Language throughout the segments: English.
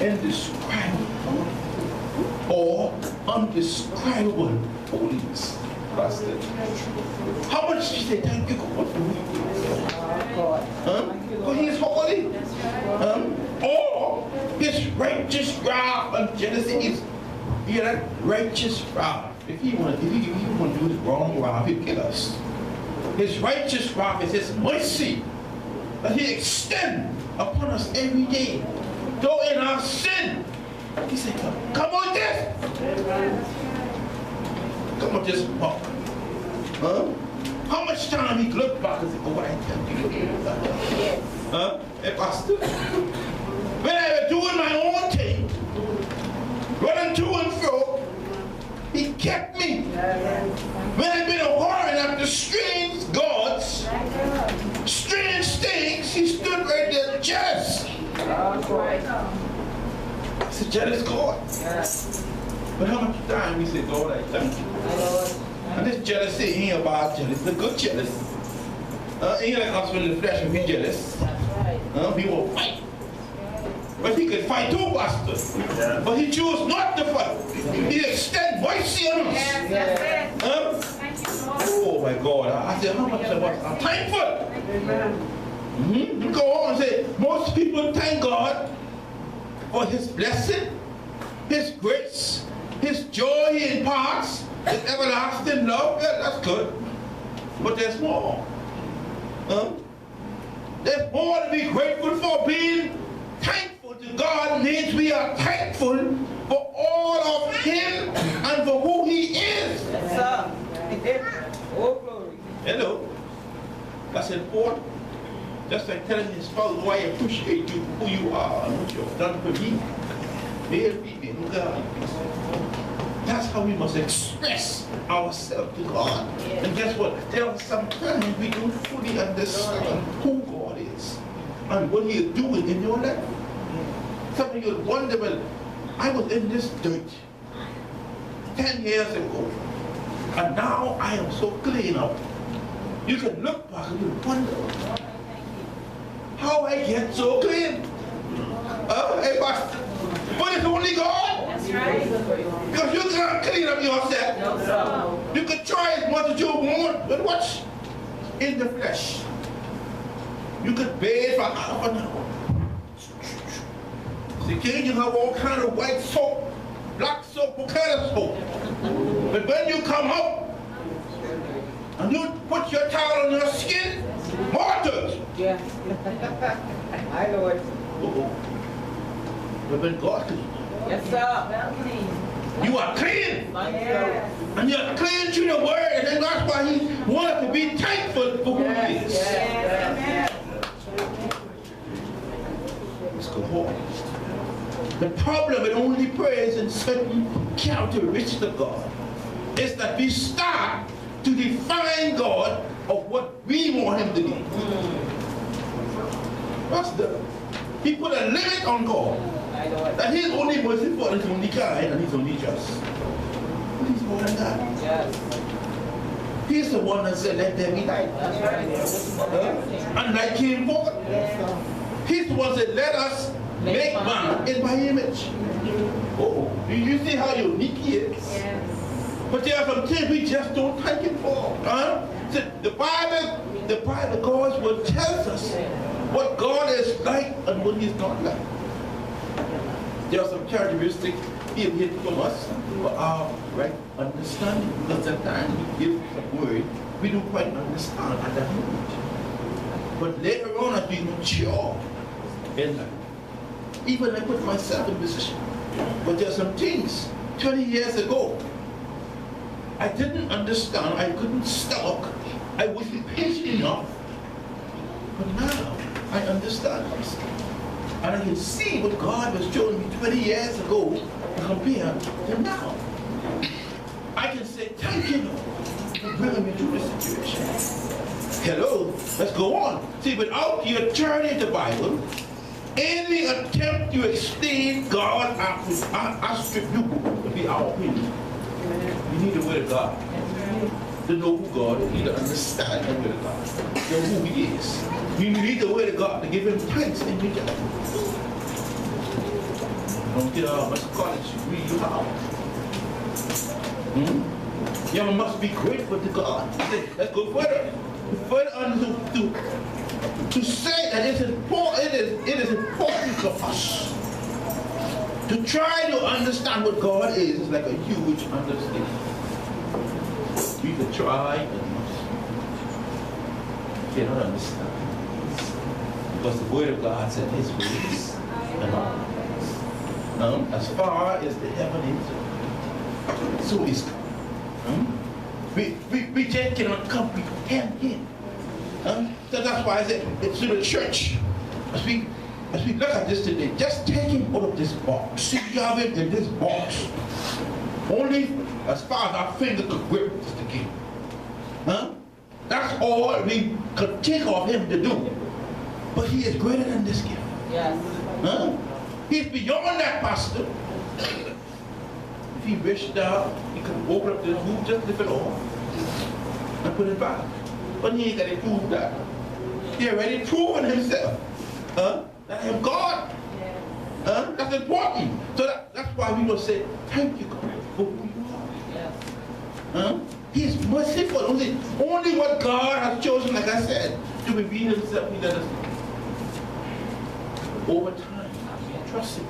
indescribable or undescribable holiness. Pastor. How much did you say thank you God for who he is? Because he is holy. Or his righteous wrath and jealousy is that righteous wrath. If he want to do his wrong wrath, he'll kill us. His righteous wrath is his mercy that he extends upon us every day. Though in our sin, he said, come on this. Come on this walk. How much time he looked back and said, oh, I tell you. Hey, Pastor. When I was doing my own thing, running to and fro, he kept me. When I've been whoring after strange gods, strange things, he stood right there jealous. It's a jealous God. But how much time we say, God, I thank you. And this jealousy ain't about jealous, it's a good jealous. Ain't like us in the flesh and be jealous. He will fight. But he could fight too, Pastor. But he chose not to fight. He extend mercy on us. Oh my God. I said, how much I'm thankful. You go on and say, most people thank God for his blessing, his grace, his joy he imparts, his everlasting love. Yeah, that's good. But there's more. There's more to be grateful for. Being thankful to God means we are thankful for all of him and for who he is. Yes, sir. Oh, glory. Hello. That's important. Just like telling his father, why I appreciate you for who you are and what you have done for me. Male, female, God. That's how we must express ourselves to God. And guess what? There are sometimes we don't fully understand who God is and what he is doing in your life. Something you'll wonder, well, I was in this dirt 10 years ago, and now I am so clean up. You can look back and you wonder, how I get so clean? Hey, Pastor, but it's only God. That's right. Because you cannot clean up yourself. No. You can try as much as you want, but what's in the flesh? You could bathe for half an hour. See, can you have all kind of white soap, black soap, what kind of soap? But when you come out and you put your towel on your skin, more dirt. Yeah. I know it. But when God clean, Yes, sir. Well clean. you are clean. Yes. And you're clean through the word, and then that's why he wanted to be thankful for who he is. Yes. Let's go home. The problem with only praise and certain characteristics of God is that we start to define God of what we want him to be. He put a limit on God. I know it. That he's only merciful, he's only kind, and he's only just. But he's more than that. Yes. He's the one that said, let there be light. That's right. And light came forth. Yes. He's the one that said, let us make man in my image. Oh, do you see how unique he is? Yes. But there are some things we just don't thank him for. So the Bible, God's word tells us what God is like and what he's not like. There are some characteristics he'll get from us for our right understanding. Because sometimes we give some word we don't quite understand at that moment. But later on, as we mature in life, even I put myself in position. But there are some things 20 years ago I didn't understand, I couldn't stomach, I wasn't patient enough. But now I understand this. And I can see what God was showing me 20 years ago compared to now. I can say, thank you, Lord, for bringing me through this situation. Hello, let's go on. See, without your turning the Bible, any attempt to explain God attribute would be our opinion. You need the word of God to know who God is. You need to understand the word of God, to know who he is. You need the word of God to give him thanks in your life. don't care how much college degree you have. You must be grateful to God. Let's go further. Further on to say that it is important for us to try to understand what God is like a huge understanding. We can try and cannot understand. Because the Word of God said His ways are not as far as the heaven is, so is God. We just cannot comprehend Him. So that's why I said it's to the church. As we look at this today, just take Him out of this box. See, you have Him in this box. Only as far as our finger could grip is the King. That's all we could take of Him to do. But He is greater than this gift. Yes. He's beyond that, Pastor. If He wished out, He could open up this roof, just lift it off, and put it back. But He ain't got to prove that. He already proven Himself. That I am God. That's important. So that's why we must say, thank you, God, for who you are. He is merciful. Only what God has chosen, like I said, to reveal Himself, He let us know. Over time, we trust Him.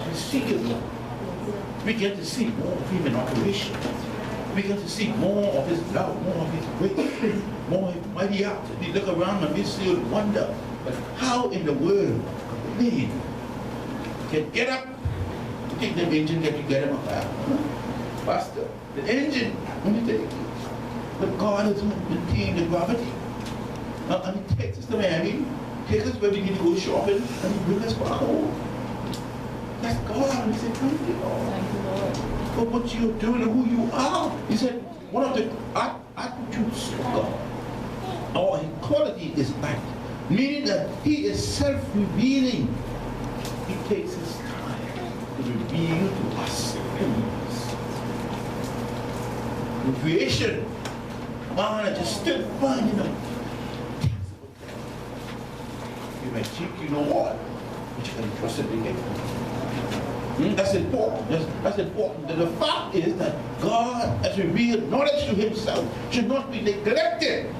We seek His love. We get to see more of Him in operation. We get to see more of His love, more of His grace, more of His mighty acts. We look around and we still wonder, but how in the world man can get up to take the engine that you get him up? Pastor, the engine, let me tell you, but God has maintained the gravity. And He takes us to Miami, takes us where we need to go shopping, and He brings us back home. That's God. And He said, thank you, Lord. Thank you, Lord. For what you're doing and who you are. He said, one of the attributes of God, or His quality is light. Meaning that He is self-revealing. He takes His time to reveal to us who He is. In creation, man, I just stood fine, You may cheat, you know what? But you can trust it again. That's important. That's important. The fact is that God has revealed knowledge to Himself should not be neglected.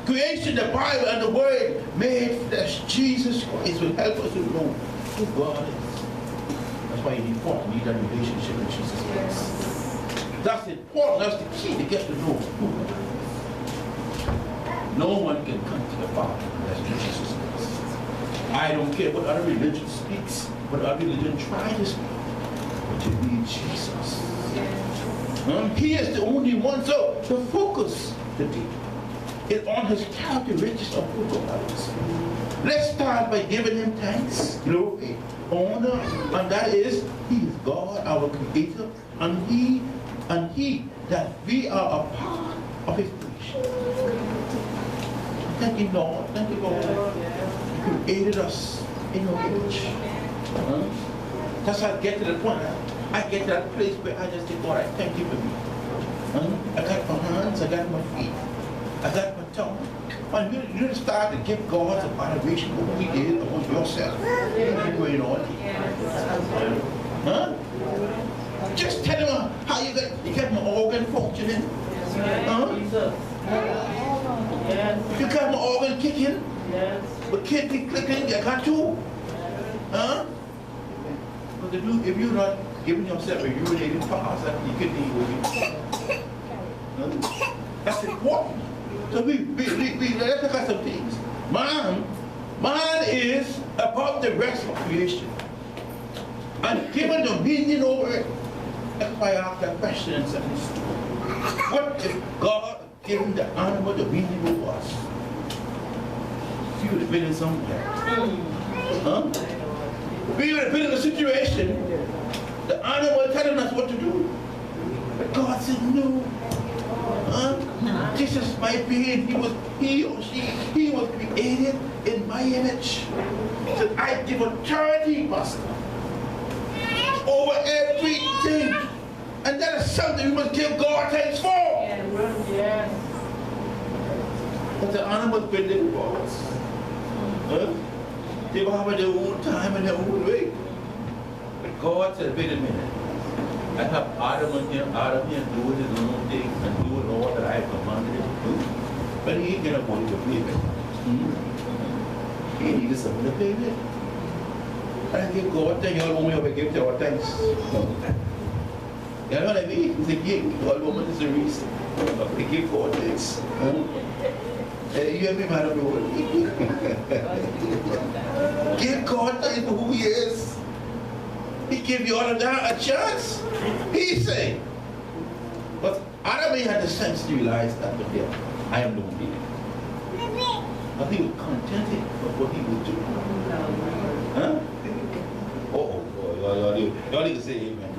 Creation, the Bible, and the Word made flesh, Jesus Christ, will help us to know who God is. That's why it's important we need a relationship with Jesus Christ. That's important. That's the key to get to know who God is. No one can come to the Father unless through Jesus Christ. I don't care what other religion speaks, what other religion tries to speak, but you need Jesus. He is the only one. So the focus today is on His characteristics of who God is. Let's start by giving Him thanks, glory, honor, and that is He is God, our Creator, and He that we are a part of His creation. Thank you, Lord. Thank you, Lord. You created us in your image. That's how I get to the point. I get to that place where I just say, God, I thank you for me. I got my hands, I got my feet, I got my tongue. And you start to give God some adoration for who He is about yourself. What's going on? Just tell Him how you get my organ functioning. You got my organ kicking. But can't be clicking, you got to. But if you're not giving yourself a urinating pass, you can be. That's important. So let's look at some things. Man is above the rest of creation and given dominion over it. That's why I asked that question in Sunday school. What if God had given the animal dominion over us? You would have been in somewhere. We would have been in a situation, the animal telling us what to do. But God said no. Jesus might be, he or she was created in my image. He said, I give authority, Master, over everything. And that is something we must give God thanks for. Yes. But the animals been there for us. They were having their own time and their own way. God said, wait a minute. I have Adam in here, doing his own thing and doing all that I have commanded him to do. But he ain't gonna want to play with. He needed something to play with. And I give God thanks, y'all want me to give God thanks. You know what I mean? He said, yeah, all woman is the reason. I give God thanks. You hear me, Madam Rolle? Give God thanks for who he is. He give you all of that a chance. He say. But Adam had the sense to realize that, but yeah, I am the one being. But he was contented with what he was doing. Huh? Y'all need to say amen.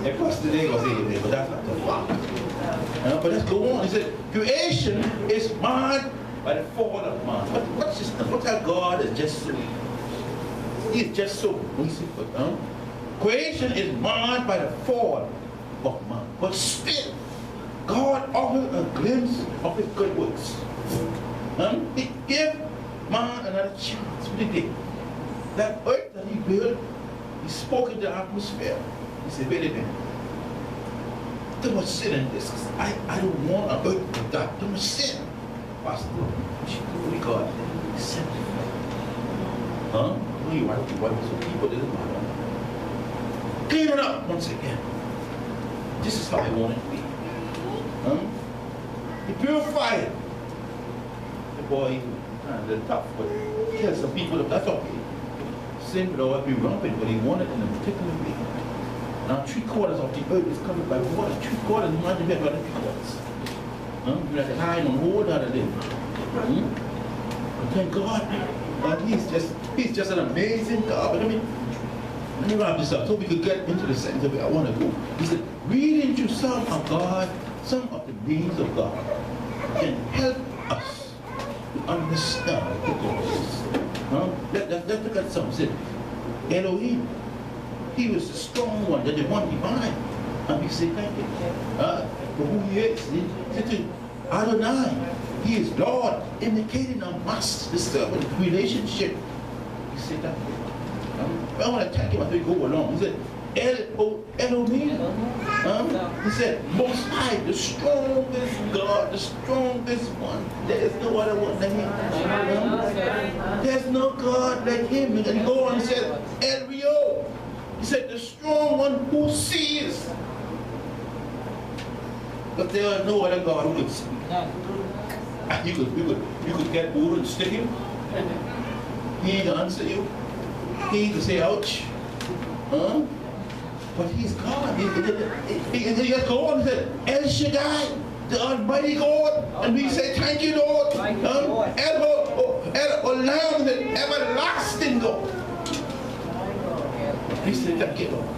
Of course, today gonna say amen, but that's not the fact. But let's go on. He said, creation is marred by the fall of man. What's this? Look how God is just so. He's just so merciful. Creation is marred by the fall of man. But still, God offered a glimpse of his good works. He gave man another chance. What he did? That earth that he built, he spoke into the atmosphere. He said, wait a minute. Too much sin in this. I don't want an earth like that. Too much sin. Pastor, what God sanctified. You right, so people didn't matter. Clean it up once again. This is how I want it to be. He purified it. The boy, kind of tough, but he had some people, that's okay. Sin would always be rampant, but he wanted in a particular way. Now 3/4 of the earth is covered by water. 3/4 is not the bed, but 3/4. You have to hide on hold out of them. But thank God, he's just an amazing God. But let me wrap this up so we could get into the sentence of where I want to go. He said, reading through some of God, some of the names of God can help us to understand who God is. Let's look at some. He said, Elohim, he was the strong one, the one divine. And we say thank you. For who he is. He said, Adonai, he is Lord, indicating a master servant relationship. He said that. I want to thank him as we go along. He said, Elohim. He said, Most High, the strongest God, the strongest one. There is no other one like him. There's no God like him. And he go on and said, El Rio. He said, the strong one who sees. But there is no other God who could see. You could get wood and stick him. He ain't gonna answer you. He ain't gonna say ouch. But he's God. He just go on and say, El Shaddai, the Almighty God. And we say, thank you, Lord. El Olam, the everlasting God. He said, thank you, Lord.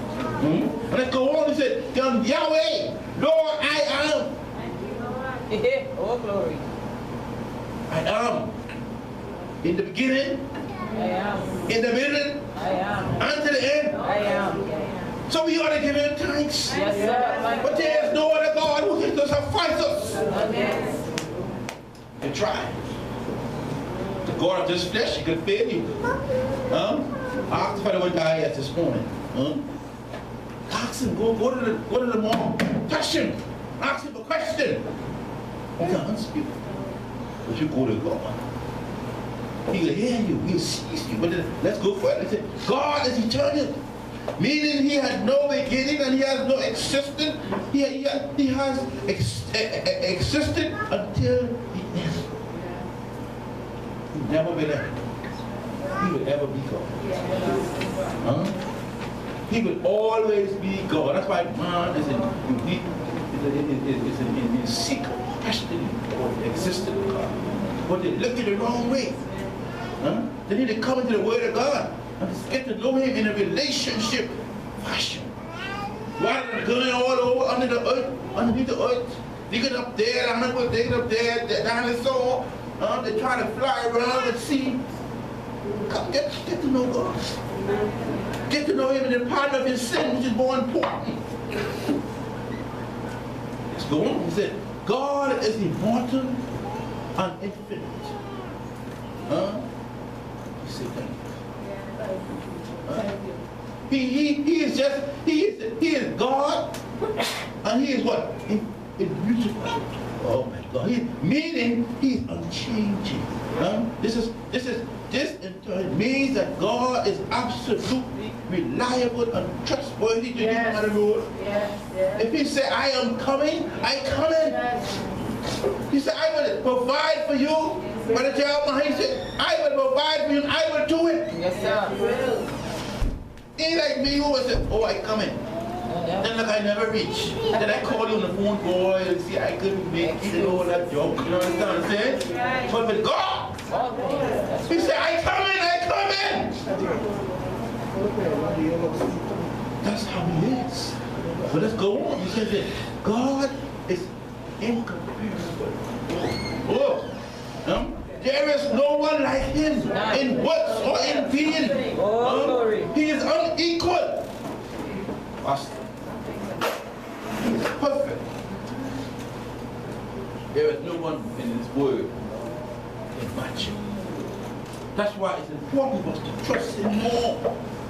And let's go on and say, Yahweh, Lord, I am. Oh, glory. I am. In the beginning. I am. In the middle. I am. And to the end. I am. So we ought to give him thanks. Yes, sir. But there is no other God who can suffice us. Yes. You try. The God of this flesh, he could fail you. Ask the fellow who died this morning. Ask him, go to the mall. Touch him. Ask him a question. He can answer you. But you go to God. He'll hear you, he'll see you. But then, let's go for it. Let's say, God is eternal. Meaning he had no beginning and he has no existence. He has existed until the end. He never will end. He will ever be God. He will always be God. That's why man is in secret questioning of the existence of God. But they look at the wrong way. They need to come into the Word of God and get to know him in a relationship fashion. Rather than going all over under the earth, underneath the earth, digging up there, digging up there, down and so on. They try to fly around and see. Come get to know God. Get to know him in the pardon of his sin, which is more important. Let's go on. He said, God is immortal and infinite. He said, thank you. He is God, and he is what? Immutable. Oh my God. Meaning he's unchanging. This in turn means that God is absolutely reliable and trustworthy to Yes. give him the road. Yes, yes. If he say, I am coming, I come in. Yes. He said, I will provide for you. Brother Jeremiah, he said, I will provide for you and I will do it. Yes, sir. Ain't like me who was it, oh, I come in. Then like I never reach. Then I call you on the phone, boy, and see I couldn't make it and all that joke. You understand what I'm saying? But with God, he said, I come in. That's how he is. But let's go on. He says that God is incomparable. Oh. There is no one like him in works or in being. He is unequal. He is perfect. There is no one in this world can match him. That's why it's important for us to trust him more.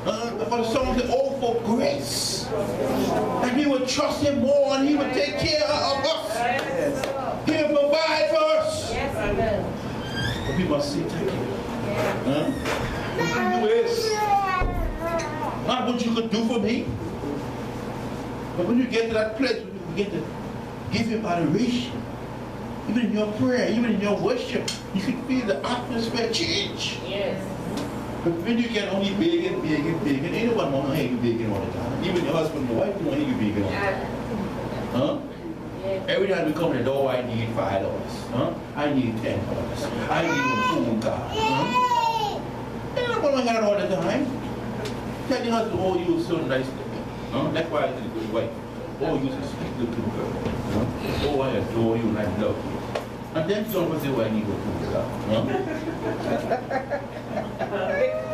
For the song said, oh, for grace. And we would trust him more and he would take care of us. He will provide for us. But we must say thank you. Who is? Not what you could do for me. But when you get to that place, when you begin to give him adoration, even in your prayer, even in your worship, you can feel the atmosphere change. Yes. But when you get only begging, anyone want to hear you begging all the time. Even your husband and your wife don't hear you begging all the time. Huh? Every time you come to the door, I need $5. Huh? I need $10. I need a phone card. Huh? They don't want to hear it all the time. Tell your husband, oh, you so nice to me. Huh? That's why I said to your wife, oh, you're a sweet little girl. Huh? Oh, I adore you and I love you. And then someone say, well, I need a phone card. Huh?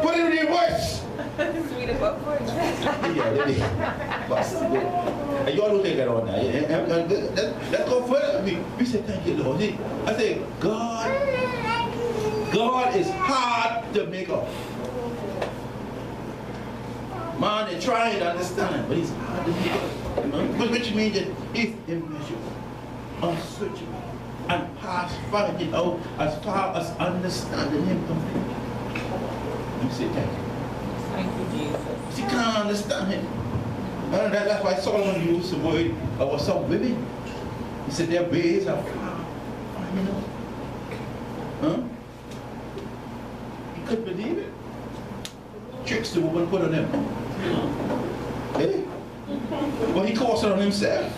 Put it in reverse. Sweet about porch. Yeah, and you all don't take that on now. Let's go further. We say, thank you, Lord. I say, God is hard to make up. Man, they're trying to understand, but he's hard to make up. Which means that he's immeasurable, unsearchable, and past finding out as far as understanding him completely. You say, thank you. Thank you, Jesus. She can't understand him. And that's why Solomon used the word about some women. He said their ways are far, you know. Huh? He couldn't believe it. Tricks the woman put on him. Hey? Well, he caused it on himself.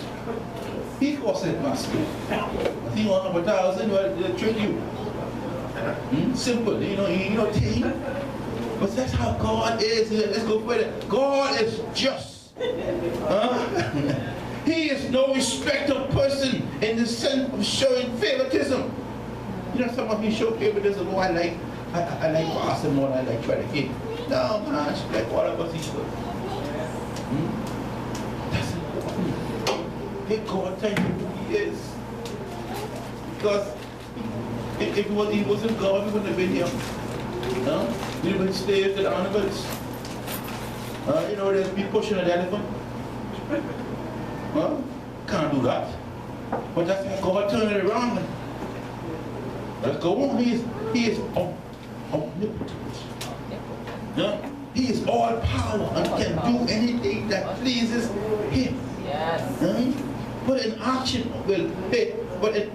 He caused it master. He want $1,000, well, they'll trick you. Simple, you know, but that's how God is. Let's go further. God is just. He is no respecter of person in the sense of showing favoritism. You know, some of you show favoritism. Oh, I like Pastor more than I like Brother King. No, man, she like all of us equal. That's important. Hey, God, thank you who he is. Because if he wasn't God, we wouldn't have been here. No? We would have been slaves to the animals. You know, there's be pushing an elephant. Well, can't do that. But that's how God turned it around. Let's go on. He is omnipotent. Yeah? He is all power and can do anything that pleases him. Yes. But an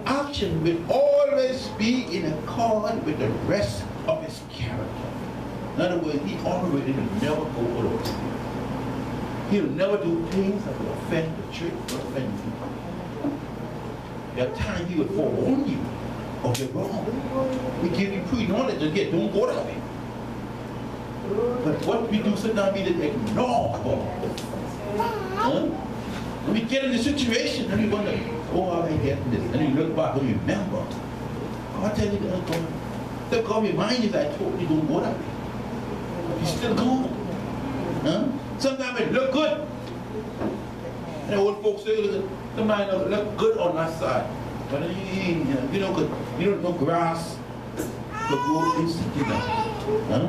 action will always be in accord with the rest of his character. In other words, he already will never go over. He'll never do things that will offend the church or offend you. There are times he will forewarn you of your wrong. We give you pre-knowledge again, don't go that way. But what we do sometimes we just ignore God. Huh? When we get in the situation and we wonder, oh, how am I getting this? And you look back and you remember. God tell you, God, God remind you that I told you don't go that way. You're still going. Huh? Sometimes it look good. And the old folks say, sometimes it look good on that side. But you don't know grass to grow instantly. Huh?